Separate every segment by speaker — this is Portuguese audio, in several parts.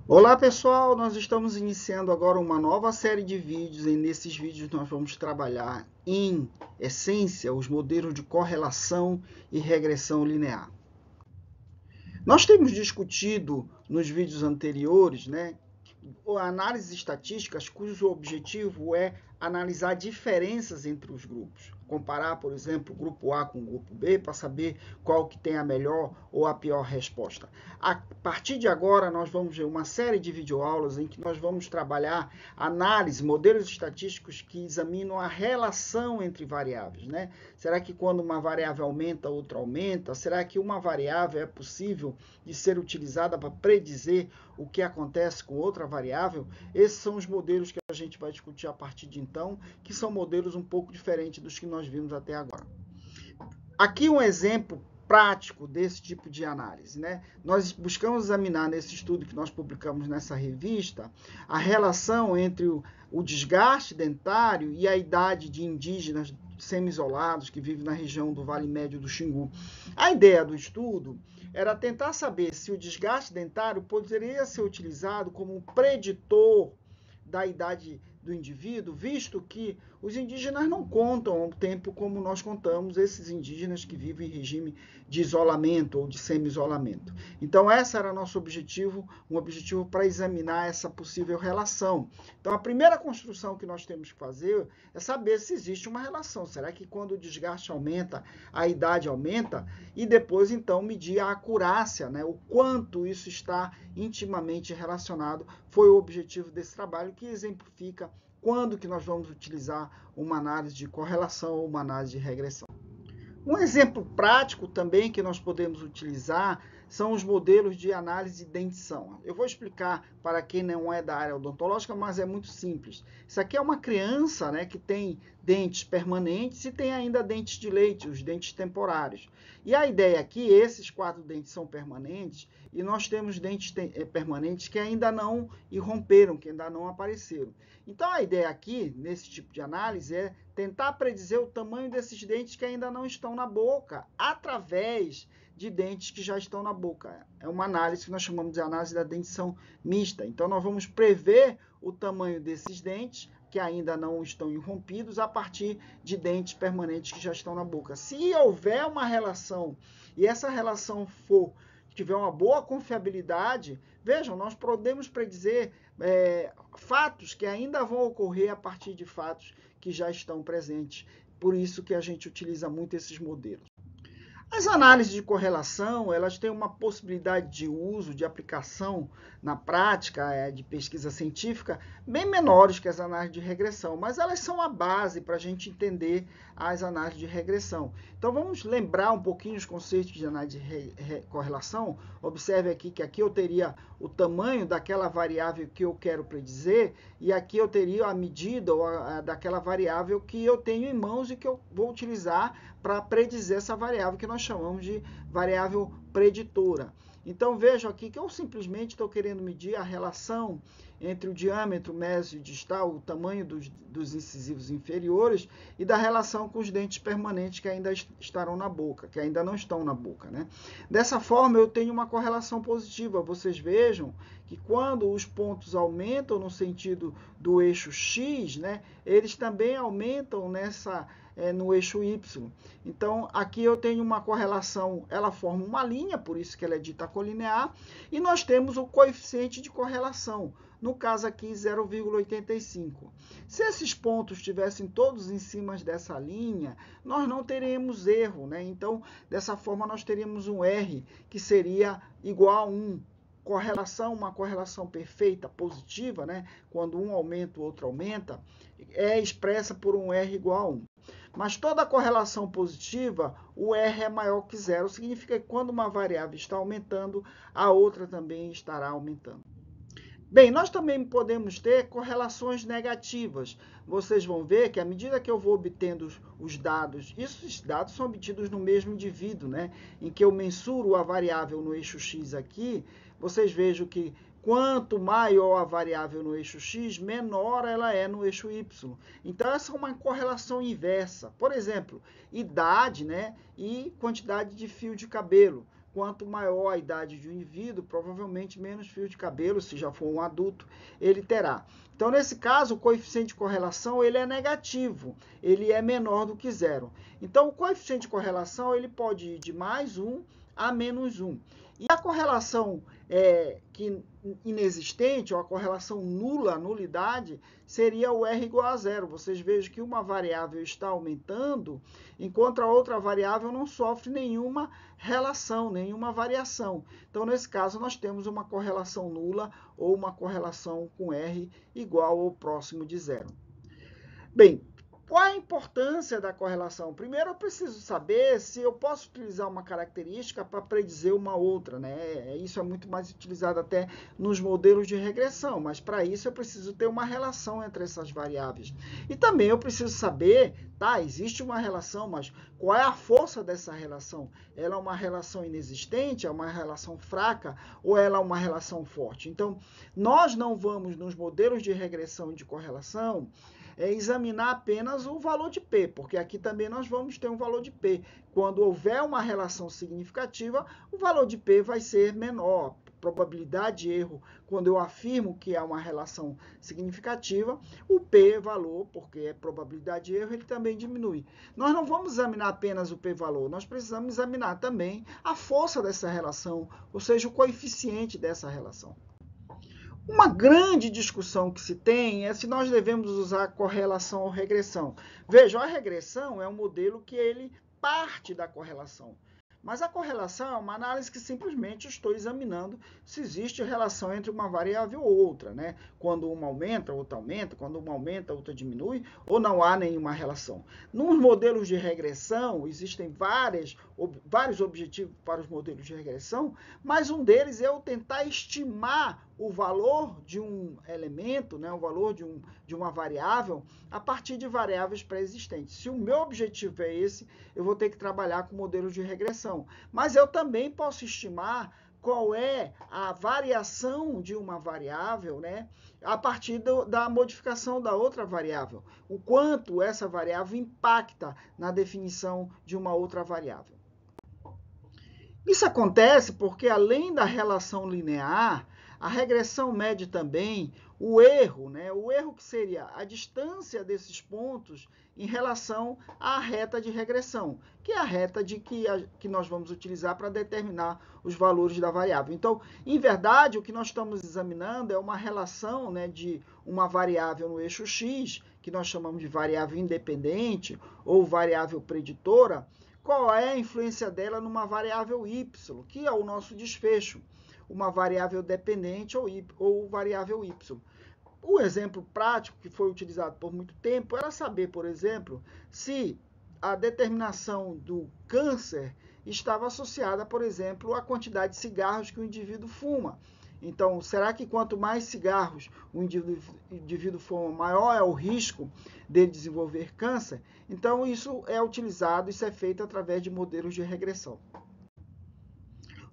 Speaker 1: Olá pessoal, nós estamos iniciando agora uma nova série de vídeos e nesses vídeos nós vamos trabalhar em essência os modelos de correlação e regressão linear. Nós temos discutido nos vídeos anteriores, análises estatísticas cujo objetivo é analisar diferenças entre os grupos. Comparar, por exemplo, o grupo A com o grupo B para saber qual que tem a melhor ou a pior resposta. A partir de agora, nós vamos ver uma série de videoaulas em que nós vamos trabalhar análise, modelos estatísticos que examinam a relação entre variáveis. Será que quando uma variável aumenta, outra aumenta? Será que uma variável é possível de ser utilizada para predizer o que acontece com outra variável? Esses são os modelos que a gente vai discutir a partir de então, que são modelos um pouco diferentes dos que nós vimos até agora. Aqui um exemplo prático desse tipo de análise. Nós buscamos examinar nesse estudo que nós publicamos nessa revista a relação entre o desgaste dentário e a idade de indígenas semi-isolados que vivem na região do Vale Médio do Xingu. A ideia do estudo era tentar saber se o desgaste dentário poderia ser utilizado como um preditor da idade do indivíduo, visto que os indígenas não contam o tempo como nós contamos esses indígenas que vivem em regime de isolamento ou de semi-isolamento. Então, esse era nosso objetivo, um objetivo para examinar essa possível relação. Então, a primeira construção que nós temos que fazer é saber se existe uma relação. Será que quando o desgaste aumenta, a idade aumenta? E depois, então, medir a acurácia, o quanto isso está intimamente relacionado. Foi o objetivo desse trabalho, que exemplifica quando que nós vamos utilizar uma análise de correlação ou uma análise de regressão. Um exemplo prático também que nós podemos utilizar são os modelos de análise de dentição. Eu vou explicar para quem não é da área odontológica, mas é muito simples. Isso aqui é uma criança, que tem dentes permanentes e tem ainda dentes de leite, os dentes temporários. E a ideia aqui, esses 4 dentes são permanentes e nós temos dentes permanentes que ainda não irromperam, que ainda não apareceram. Então, a ideia aqui, nesse tipo de análise, é tentar predizer o tamanho desses dentes que ainda não estão na boca, através de dentes que já estão na boca. É uma análise que nós chamamos de análise da dentição mista. Então, nós vamos prever o tamanho desses dentes que ainda não estão irrompidos a partir de dentes permanentes que já estão na boca. Se houver uma relação e essa relação tiver uma boa confiabilidade, vejam, nós podemos predizer fatos que ainda vão ocorrer a partir de fatos que já estão presentes. Por isso que a gente utiliza muito esses modelos. As análises de correlação, elas têm uma possibilidade de uso, de aplicação na prática de pesquisa científica, bem menores que as análises de regressão, mas elas são a base para a gente entender as análises de regressão. Então, vamos lembrar um pouquinho os conceitos de análise de correlação. Observe aqui que aqui eu teria o tamanho daquela variável que eu quero predizer, e aqui eu teria a medida daquela variável que eu tenho em mãos e que eu vou utilizar para predizer essa variável que nós chamamos de variável preditora. Então, vejam aqui que eu simplesmente estou querendo medir a relação entre o diâmetro médio distal, o tamanho dos incisivos inferiores, e da relação com os dentes permanentes que ainda estarão na boca, que ainda não estão na boca. Dessa forma, eu tenho uma correlação positiva. Vocês vejam que quando os pontos aumentam no sentido do eixo X, eles também aumentam no eixo Y. Então, aqui eu tenho uma correlação, ela forma uma linha, por isso que ela é dita colinear, e nós temos o coeficiente de correlação, no caso aqui 0,85. Se esses pontos estivessem todos em cima dessa linha, nós não teríamos erro, Então, dessa forma, nós teríamos um R que seria igual a 1. Uma correlação perfeita, positiva, quando um aumenta, o outro aumenta, é expressa por um R igual a 1. Mas toda correlação positiva, o R é maior que zero, significa que quando uma variável está aumentando, a outra também estará aumentando. Bem, nós também podemos ter correlações negativas. Vocês vão ver que à medida que eu vou obtendo os dados, esses dados são obtidos no mesmo indivíduo, em que eu mensuro a variável no eixo X aqui, vocês vejam que quanto maior a variável no eixo X, menor ela é no eixo Y. Então, essa é uma correlação inversa. Por exemplo, idade, e quantidade de fio de cabelo. quanto maior a idade de um indivíduo, provavelmente menos fio de cabelo, se já for um adulto, ele terá. Então, nesse caso, o coeficiente de correlação ele é negativo, ele é menor do que zero. Então, o coeficiente de correlação ele pode ir de mais 1 a menos 1. E a correlação inexistente, ou a correlação nula, a nulidade, seria o R igual a zero. Vocês vejam que uma variável está aumentando, enquanto a outra variável não sofre nenhuma relação, nenhuma variação. Então, nesse caso, nós temos uma correlação nula ou uma correlação com R igual ou próximo de zero. Bem, qual a importância da correlação? Primeiro, eu preciso saber se eu posso utilizar uma característica para predizer uma outra, né? Isso é muito mais utilizado até nos modelos de regressão, mas para isso eu preciso ter uma relação entre essas variáveis. E também eu preciso saber, tá, existe uma relação, mas qual é a força dessa relação? Ela é uma relação inexistente, é uma relação fraca ou ela é uma relação forte? Então, nós não vamos nos modelos de regressão e de correlação examinar apenas o valor de P, porque aqui também nós vamos ter um valor de P. Quando houver uma relação significativa, o valor de P vai ser menor. Probabilidade de erro, quando eu afirmo que há uma relação significativa, o P valor, porque é probabilidade de erro, ele também diminui. Nós não vamos examinar apenas o P valor, nós precisamos examinar também a força dessa relação, ou seja, o coeficiente dessa relação. Uma grande discussão que se tem é se nós devemos usar correlação ou regressão. Vejam, a regressão é um modelo que ele parte da correlação. Mas a correlação é uma análise que simplesmente estou examinando se existe relação entre uma variável ou outra, né? Quando uma aumenta, outra aumenta, quando uma aumenta, outra diminui, ou não há nenhuma relação. Nos modelos de regressão, existem vários objetivos para os modelos de regressão, mas um deles é eu tentar estimar o valor de um elemento, né, o valor de uma variável, a partir de variáveis pré-existentes. Se o meu objetivo é esse, eu vou ter que trabalhar com modelos de regressão. Mas eu também posso estimar qual é a variação de uma variável, né, a partir da modificação da outra variável. O quanto essa variável impacta na definição de uma outra variável. Isso acontece porque, além da relação linear, a regressão mede também o erro, né? O erro que seria a distância desses pontos em relação à reta de regressão, que é a reta que nós vamos utilizar para determinar os valores da variável. Então, em verdade, o que nós estamos examinando é uma relação, né, de uma variável no eixo x, que nós chamamos de variável independente ou variável preditora. Qual é a influência dela numa variável y, que é o nosso desfecho, uma variável dependente ou variável y. O exemplo prático que foi utilizado por muito tempo era saber, por exemplo, se a determinação do câncer estava associada, por exemplo, à quantidade de cigarros que o indivíduo fuma. Então, será que quanto mais cigarros o indivíduo fuma, maior é o risco de desenvolver câncer? Então, isso é utilizado, isso é feito através de modelos de regressão.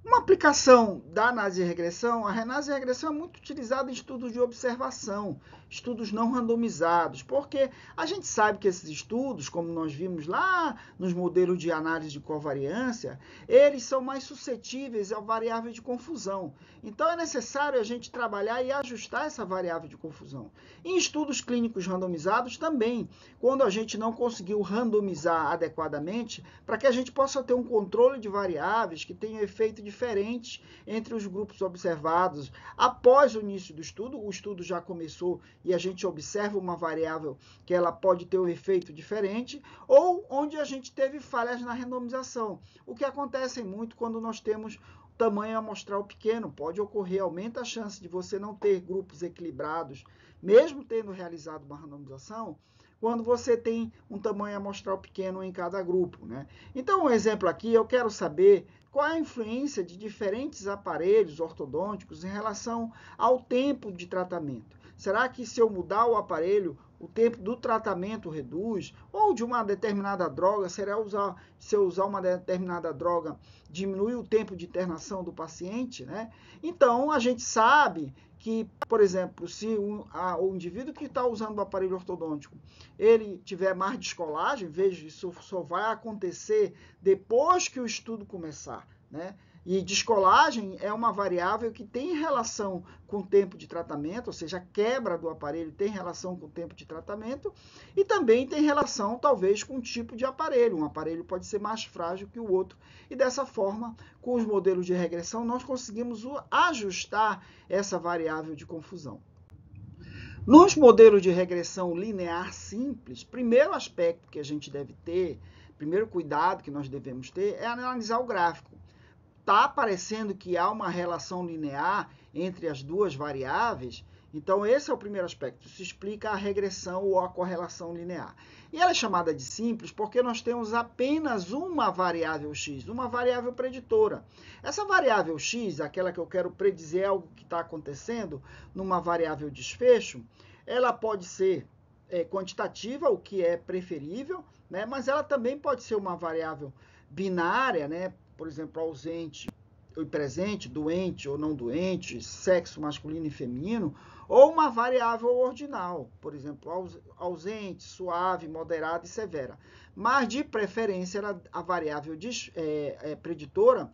Speaker 1: Uma aplicação da análise de regressão, a análise de regressão é muito utilizada em estudos de observação, estudos não randomizados, porque a gente sabe que esses estudos, como nós vimos lá nos modelos de análise de covariância, eles são mais suscetíveis à variável de confusão. Então, é necessário a gente trabalhar e ajustar essa variável de confusão. Em estudos clínicos randomizados também, quando a gente não conseguiu randomizar adequadamente, para que a gente possa ter um controle de variáveis que tenham efeito diferentes entre os grupos observados. Após o início do estudo, o estudo já começou e a gente observa uma variável que ela pode ter um efeito diferente, ou onde a gente teve falhas na randomização, o que acontece muito quando nós temos tamanho amostral pequeno. Pode ocorrer, aumenta a chance de você não ter grupos equilibrados, mesmo tendo realizado uma randomização, quando você tem um tamanho amostral pequeno em cada grupo, né? Então, um exemplo aqui, eu quero saber qual é a influência de diferentes aparelhos ortodônticos em relação ao tempo de tratamento. Será que se eu mudar o aparelho, o tempo do tratamento reduz? Ou de uma determinada droga, se eu usar uma determinada droga, diminui o tempo de internação do paciente, né? Então, a gente sabe que, por exemplo, se o indivíduo que está usando o aparelho ortodôntico, ele tiver mais descolagem, veja, isso só vai acontecer depois que o estudo começar. né? E descolagem é uma variável que tem relação com o tempo de tratamento, ou seja, a quebra do aparelho tem relação com o tempo de tratamento e também tem relação, talvez, com o tipo de aparelho. Um aparelho pode ser mais frágil que o outro. E dessa forma, com os modelos de regressão, nós conseguimos ajustar essa variável de confusão. Nos modelos de regressão linear simples, primeiro aspecto que a gente deve ter, primeiro cuidado que nós devemos ter é analisar o gráfico. Está aparecendo que há uma relação linear entre as duas variáveis, então esse é o primeiro aspecto. Isso explica a regressão ou a correlação linear. E ela é chamada de simples porque nós temos apenas uma variável x, uma variável preditora. Essa variável x, aquela que eu quero predizer algo que está acontecendo numa variável desfecho, ela pode ser quantitativa, o que é preferível, né? Mas ela também pode ser uma variável binária, né? Por exemplo, ausente e presente, doente ou não doente, sexo masculino e feminino, ou uma variável ordinal, por exemplo, ausente, suave, moderada e severa. Mas, de preferência, a variável preditora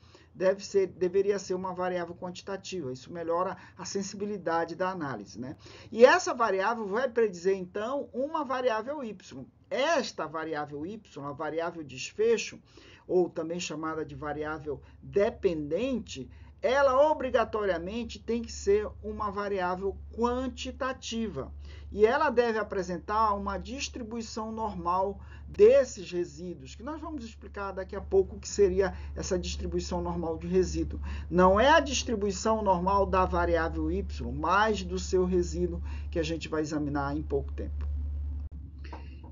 Speaker 1: deveria ser uma variável quantitativa. Isso melhora a sensibilidade da análise, né? E essa variável vai predizer, então, uma variável y. Esta variável y, a variável desfecho, ou também chamada de variável dependente, ela obrigatoriamente tem que ser uma variável quantitativa. E ela deve apresentar uma distribuição normal desses resíduos, que nós vamos explicar daqui a pouco o que seria essa distribuição normal de resíduo. Não é a distribuição normal da variável y, mas do seu resíduo, que a gente vai examinar em pouco tempo.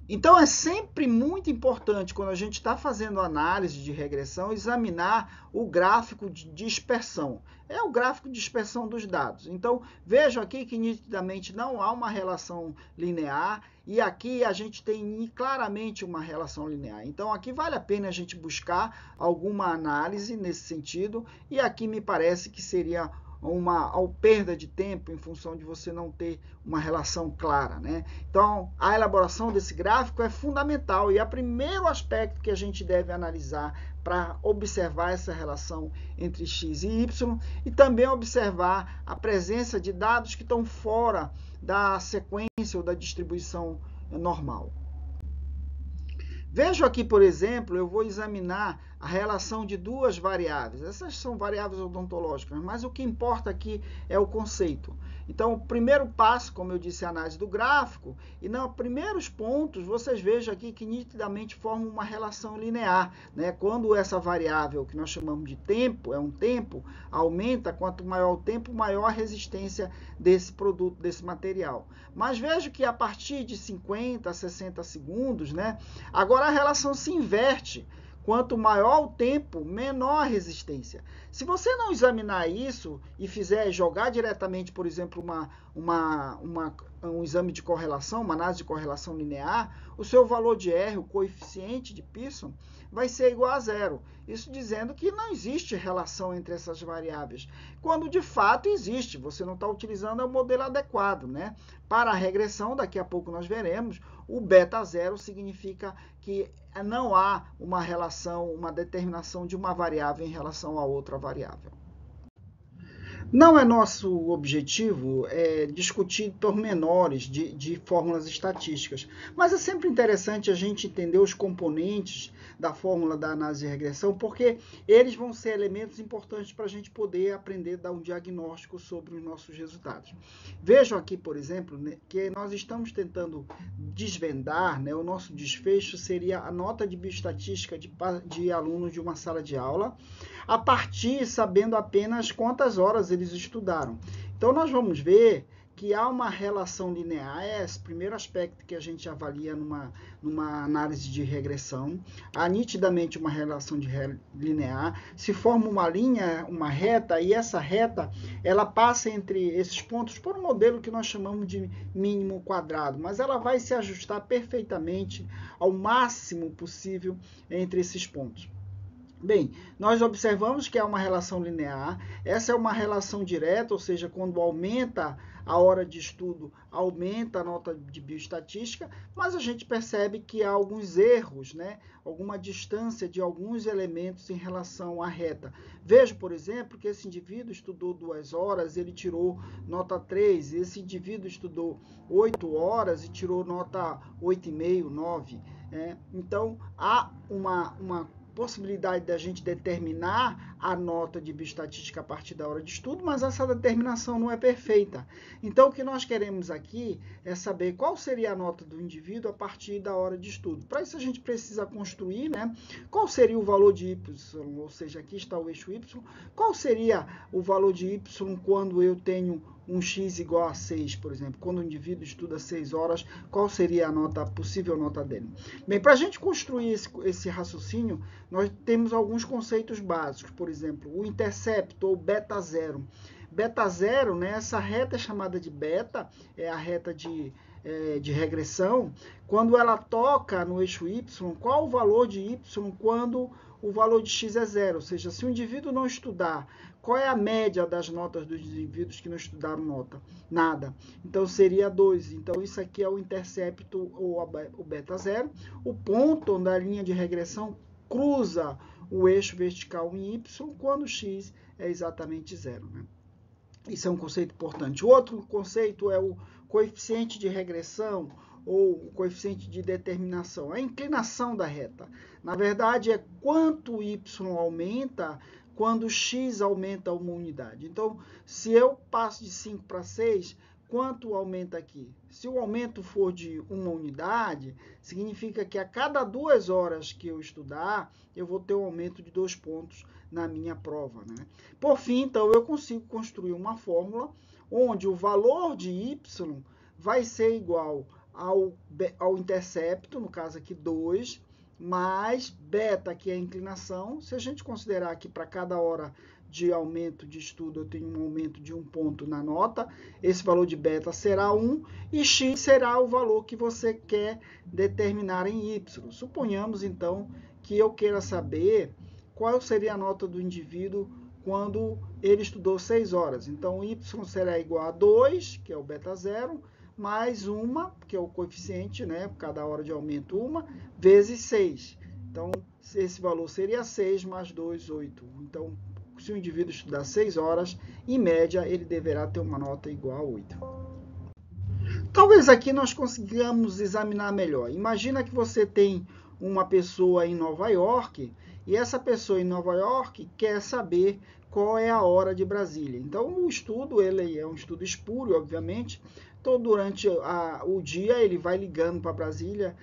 Speaker 1: Então, é sempre muito importante, quando a gente está fazendo análise de regressão, examinar o gráfico de dispersão. É o gráfico de dispersão dos dados. Então, vejo aqui que nitidamente não há uma relação linear, e aqui a gente tem claramente uma relação linear. Então, aqui vale a pena a gente buscar alguma análise nesse sentido, e aqui me parece que seria uma perda de tempo em função de você não ter uma relação clara, né? Então, a elaboração desse gráfico é fundamental e é o primeiro aspecto que a gente deve analisar para observar essa relação entre x e y e também observar a presença de dados que estão fora da sequência ou da distribuição normal. Vejo aqui, por exemplo, eu vou examinar a relação de duas variáveis. Essas são variáveis odontológicas, mas o que importa aqui é o conceito. Então, o primeiro passo, como eu disse, é a análise do gráfico, e nos primeiros pontos, vocês vejam aqui que nitidamente formam uma relação linear, né? Quando essa variável, que nós chamamos de tempo, é um tempo, aumenta, quanto maior o tempo, maior a resistência desse produto, desse material. Mas vejo que a partir de 50 a 60 segundos, né? Agora a relação se inverte. Quanto maior o tempo, menor a resistência. Se você não examinar isso e jogar diretamente, por exemplo, um exame de correlação, uma análise de correlação linear, o seu valor de R, o coeficiente de Pearson, vai ser igual a zero. Isso dizendo que não existe relação entre essas variáveis. Quando de fato existe, você não está utilizando o modelo adequado, né? Para a regressão, daqui a pouco nós veremos, o beta zero significa que não há uma relação, uma determinação de uma variável em relação a outra variável. Não é nosso objetivo discutir pormenores de fórmulas estatísticas, mas é sempre interessante a gente entender os componentes da fórmula da análise de regressão, porque eles vão ser elementos importantes para a gente poder aprender a dar um diagnóstico sobre os nossos resultados. Vejam aqui, por exemplo, né, que nós estamos tentando desvendar, né, o nosso desfecho seria a nota de bioestatística de alunos de uma sala de aula, a partir sabendo apenas quantas horas eles estudaram. Então, nós vamos ver que há uma relação linear, é esse primeiro aspecto que a gente avalia numa análise de regressão. Há nitidamente uma relação linear, se forma uma linha, uma reta, e essa reta ela passa entre esses pontos por um modelo que nós chamamos de mínimo quadrado, mas ela vai se ajustar perfeitamente ao máximo possível entre esses pontos. Bem, nós observamos que é uma relação linear, essa é uma relação direta, ou seja, quando aumenta a hora de estudo, aumenta a nota de bioestatística, mas a gente percebe que há alguns erros, né? Alguma distância de alguns elementos em relação à reta. Vejo, por exemplo, que esse indivíduo estudou 2 horas, ele tirou nota 3, esse indivíduo estudou 8 horas e tirou nota 8,5, 9. Então, há uma possibilidade da gente determinar a nota de bioestatística a partir da hora de estudo, mas essa determinação não é perfeita. Então, o que nós queremos aqui é saber qual seria a nota do indivíduo a partir da hora de estudo. Para isso, a gente precisa construir, né, qual seria o valor de y, ou seja, aqui está o eixo y, qual seria o valor de y quando eu tenho um x igual a 6, por exemplo, quando o indivíduo estuda 6 horas, qual seria a possível nota dele? Bem, para a gente construir esse raciocínio, nós temos alguns conceitos básicos, por exemplo, o intercepto ou beta zero. Beta zero, né, essa reta é chamada de beta, é a reta de regressão. Quando ela toca no eixo y, qual o valor de y quando o valor de x é zero? Ou seja, se o indivíduo não estudar, qual é a média das notas dos indivíduos que não estudaram nota? Nada. Então, seria 2. Então, isso aqui é o intercepto ou o beta zero. O ponto da linha de regressão cruza o eixo vertical em y quando x é exatamente zero, né? Isso é um conceito importante. O outro conceito é o coeficiente de regressão ou o coeficiente de determinação, a inclinação da reta. Na verdade, é quanto y aumenta quando x aumenta uma unidade. Então, se eu passo de 5 para 6, quanto aumenta aqui? Se o aumento for de uma unidade, significa que a cada 2 horas que eu estudar, eu vou ter um aumento de 2 pontos na minha prova, né? Por fim, então, eu consigo construir uma fórmula onde o valor de y vai ser igual ao intercepto, no caso aqui 2, mais beta, que é a inclinação. Se a gente considerar que para cada hora de aumento de estudo eu tenho um aumento de 1 ponto na nota, esse valor de beta será 1 e x será o valor que você quer determinar em y. Suponhamos, então, que eu queira saber qual seria a nota do indivíduo quando ele estudou 6 horas. Então, y será igual a 2, que é o beta zero, mais 1, que é o coeficiente, né? Cada hora de aumento 1, vezes 6. Então, esse valor seria 6 mais 2, 8. Então, se o indivíduo estudar 6 horas, em média, ele deverá ter uma nota igual a 8. Talvez aqui nós consigamos examinar melhor. Imagina que você tem uma pessoa em Nova York e essa pessoa em Nova York quer saber qual é a hora de Brasília. Então, o estudo ele é um estudo espúrio, obviamente. Então, durante o dia, ele vai ligando para Brasília.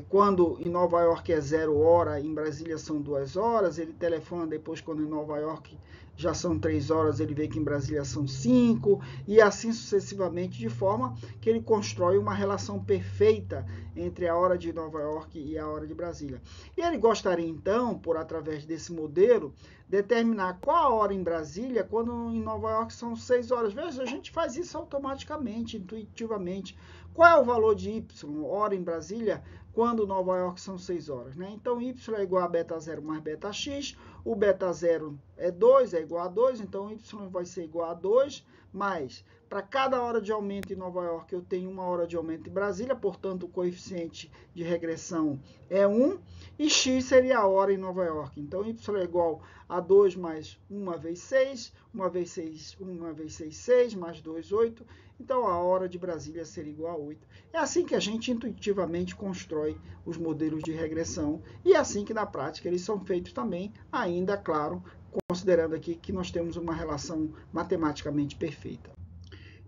Speaker 1: Quando em Nova York é 0 hora, em Brasília são 2 horas. Ele telefona depois quando em Nova York já são 3 horas, ele vê que em Brasília são 5, e assim sucessivamente, de forma que ele constrói uma relação perfeita entre a hora de Nova York e a hora de Brasília. E ele gostaria, então, por através desse modelo, determinar qual a hora em Brasília, quando em Nova York são 6 horas. Veja, a gente faz isso automaticamente, intuitivamente. Qual é o valor de y, hora em Brasília, quando Nova York são 6 horas, né? Então, y é igual a beta 0 mais beta x, o beta 0 é 2, é igual a 2, então y vai ser igual a 2, mais, para cada hora de aumento em Nova York, eu tenho uma hora de aumento em Brasília, portanto, o coeficiente de regressão é 1, e x seria a hora em Nova York. Então, y é igual a 2 mais 1 vezes 6, 1 vezes 6, 1 vezes 6, 6, mais 2, 8. Então, a hora de Brasília seria igual a 8. É assim que a gente intuitivamente constrói os modelos de regressão, e é assim que, na prática, eles são feitos também, ainda, claro, considerando aqui que nós temos uma relação matematicamente perfeita.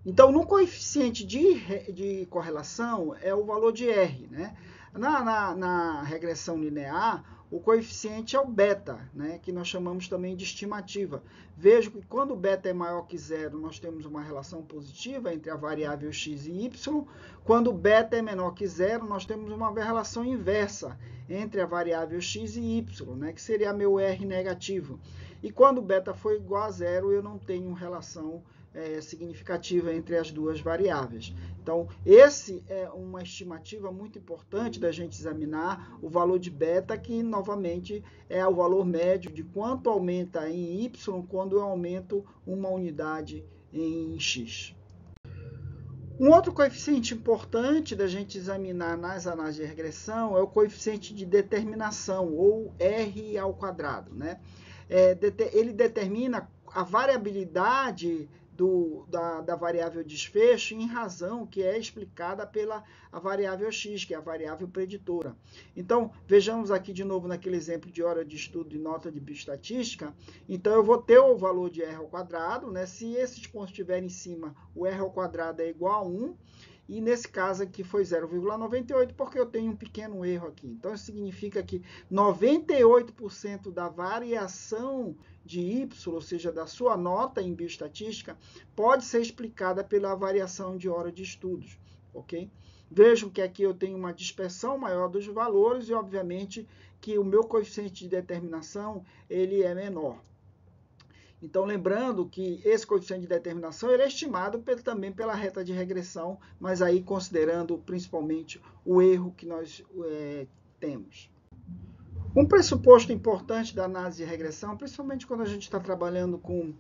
Speaker 1: Então, no coeficiente de correlação é o valor de R, né? Na regressão linear, o coeficiente é o beta, né? Que nós chamamos também de estimativa. Vejo que quando o beta é maior que zero, nós temos uma relação positiva entre a variável x e y. Quando o beta é menor que zero, nós temos uma relação inversa entre a variável x e y, né? Que seria meu R negativo. E quando o beta for igual a zero, eu não tenho relação significativa entre as duas variáveis. Então, esse é uma estimativa muito importante da gente examinar o valor de beta, que novamente é o valor médio de quanto aumenta em y quando eu aumento uma unidade em x. Um outro coeficiente importante da gente examinar nas análises de regressão é o coeficiente de determinação, ou R ao quadrado, né? Ele determina a variabilidade da variável desfecho em razão que é explicada pela a variável x, que é a variável preditora. Então, vejamos aqui de novo naquele exemplo de hora de estudo e nota de bioestatística. Então, eu vou ter o valor de R ao quadrado, né? Se esses pontos estiverem em cima, o R ao quadrado é igual a 1. E nesse caso aqui foi 0,98, porque eu tenho um pequeno erro aqui. Então, isso significa que 98% da variação de y, ou seja, da sua nota em bioestatística, pode ser explicada pela variação de hora de estudos, ok? Vejam que aqui eu tenho uma dispersão maior dos valores e, obviamente, que o meu coeficiente de determinação ele é menor. Então, lembrando que esse coeficiente de determinação ele é estimado também pela reta de regressão, mas aí considerando principalmente o erro que nós temos. Um pressuposto importante da análise de regressão, principalmente quando a gente está trabalhando com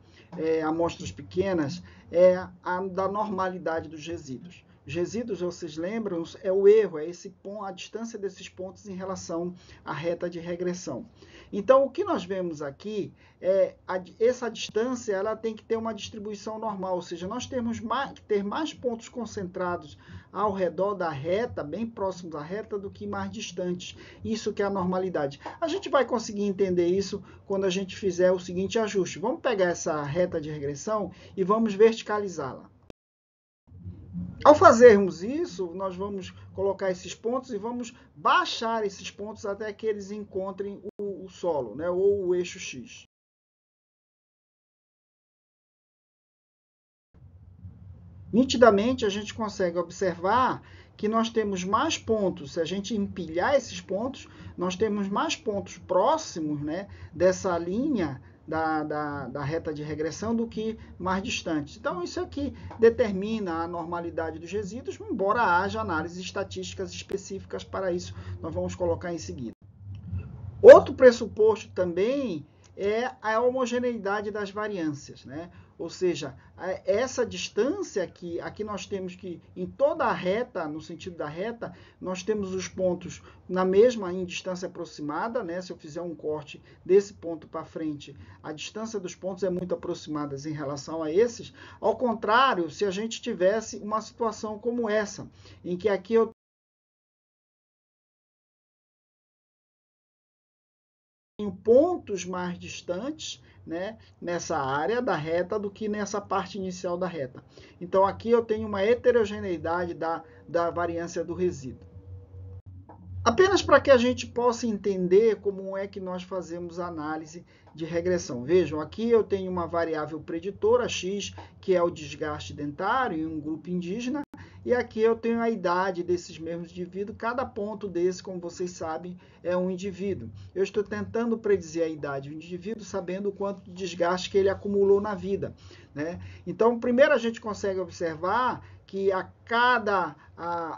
Speaker 1: amostras pequenas, é a da normalidade dos resíduos. Os resíduos, vocês lembram, é o erro, é a distância desses pontos em relação à reta de regressão. Então, o que nós vemos aqui é essa distância ela tem que ter uma distribuição normal, ou seja, nós temos que ter mais pontos concentrados ao redor da reta, bem próximos à reta, do que mais distantes. Isso que é a normalidade. A gente vai conseguir entender isso quando a gente fizer o seguinte ajuste. Vamos pegar essa reta de regressão e vamos verticalizá-la. Ao fazermos isso, nós vamos colocar esses pontos e vamos baixar esses pontos até que eles encontrem o solo, né, ou o eixo X. Nitidamente, a gente consegue observar que nós temos mais pontos, se a gente empilhar esses pontos, nós temos mais pontos próximos, né, dessa linha da reta de regressão do que mais distantes. Então, isso aqui determina a normalidade dos resíduos, embora haja análises estatísticas específicas para isso, nós vamos colocar em seguida. Outro pressuposto também é a homogeneidade das variâncias, né? Ou seja, essa distância aqui nós temos que, em toda a reta, no sentido da reta, nós temos os pontos em distância aproximada, né? Se eu fizer um corte desse ponto para frente, a distância dos pontos é muito aproximada em relação a esses. Ao contrário, se a gente tivesse uma situação como essa, em que aqui eu tenho pontos mais distantes, né, nessa área da reta do que nessa parte inicial da reta. Então, aqui eu tenho uma heterogeneidade da variância do resíduo. Apenas para que a gente possa entender como é que nós fazemos a análise de regressão. Vejam, aqui eu tenho uma variável preditora, x, que é o desgaste dentário em um grupo indígena, e aqui eu tenho a idade desses mesmos indivíduos. Cada ponto desse, como vocês sabem, é um indivíduo. Eu estou tentando predizer a idade do indivíduo sabendo o quanto de desgaste que ele acumulou na vida, né? Então, primeiro a gente consegue observar que a cada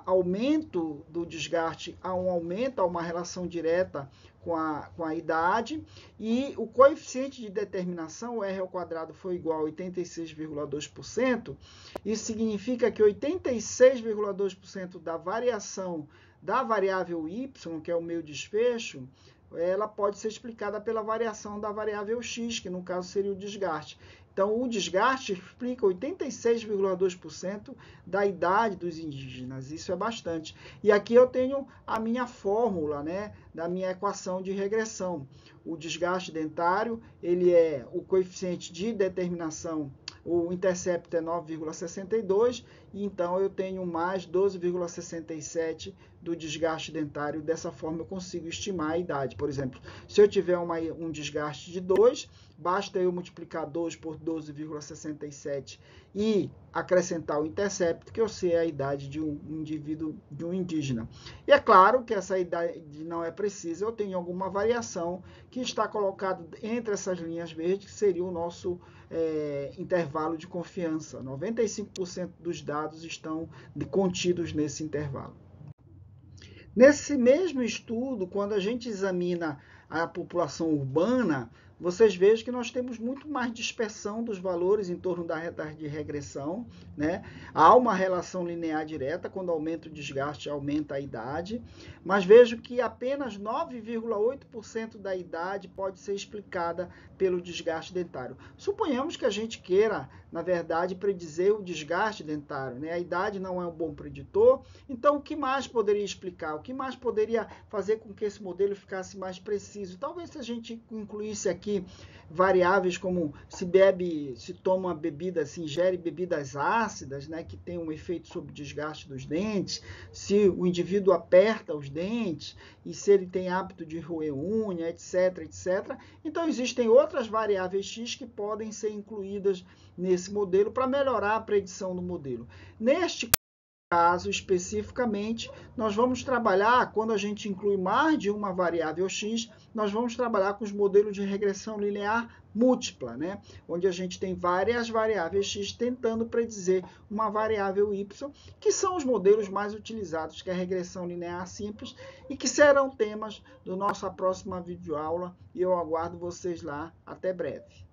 Speaker 1: aumento do desgaste há um aumento, há uma relação direta com a idade, e o coeficiente de determinação, o R ao quadrado, foi igual a 86,2%. Isso significa que 86,2% da variação da variável y, que é o meu desfecho, ela pode ser explicada pela variação da variável x, que no caso seria o desgaste. Então, o desgaste explica 86,2% da idade dos indígenas. Isso é bastante. E aqui eu tenho a minha fórmula, né, da minha equação de regressão. O desgaste dentário, ele é o coeficiente de determinação, o intercepto é 9,62, e então eu tenho mais 12,67 do desgaste dentário. Dessa forma eu consigo estimar a idade. Por exemplo, se eu tiver um desgaste de 2, basta eu multiplicar 2 por 12,67 e acrescentar o intercepto, que eu sei a idade de um indivíduo, de um indígena. E é claro que essa idade não é precisa, eu tenho alguma variação que está colocado entre essas linhas verdes, que seria o nosso intervalo de confiança. 95% dos dados estão contidos nesse intervalo. Nesse mesmo estudo, quando a gente examina a população urbana, vocês vejam que nós temos muito mais dispersão dos valores em torno da taxa de regressão, né? Há uma relação linear direta, quando aumenta o desgaste, aumenta a idade, mas vejo que apenas 9,8% da idade pode ser explicada pelo desgaste dentário. Suponhamos que a gente queira, na verdade, predizer o desgaste dentário, né? A idade não é um bom preditor, então o que mais poderia explicar? O que mais poderia fazer com que esse modelo ficasse mais preciso? Talvez se a gente incluísse aqui variáveis como se toma uma bebida, se ingere bebidas ácidas, né, que tem um efeito sobre o desgaste dos dentes, se o indivíduo aperta os dentes e se ele tem hábito de roer unha, etc, etc. Então existem outras variáveis X que podem ser incluídas nesse modelo para melhorar a predição do modelo. Neste caso, especificamente, nós vamos trabalhar, quando a gente inclui mais de uma variável X, nós vamos trabalhar com os modelos de regressão linear múltipla, né? Onde a gente tem várias variáveis X tentando predizer uma variável Y, que são os modelos mais utilizados, que é a regressão linear simples, e que serão temas da nossa próxima videoaula, e eu aguardo vocês lá. Até breve.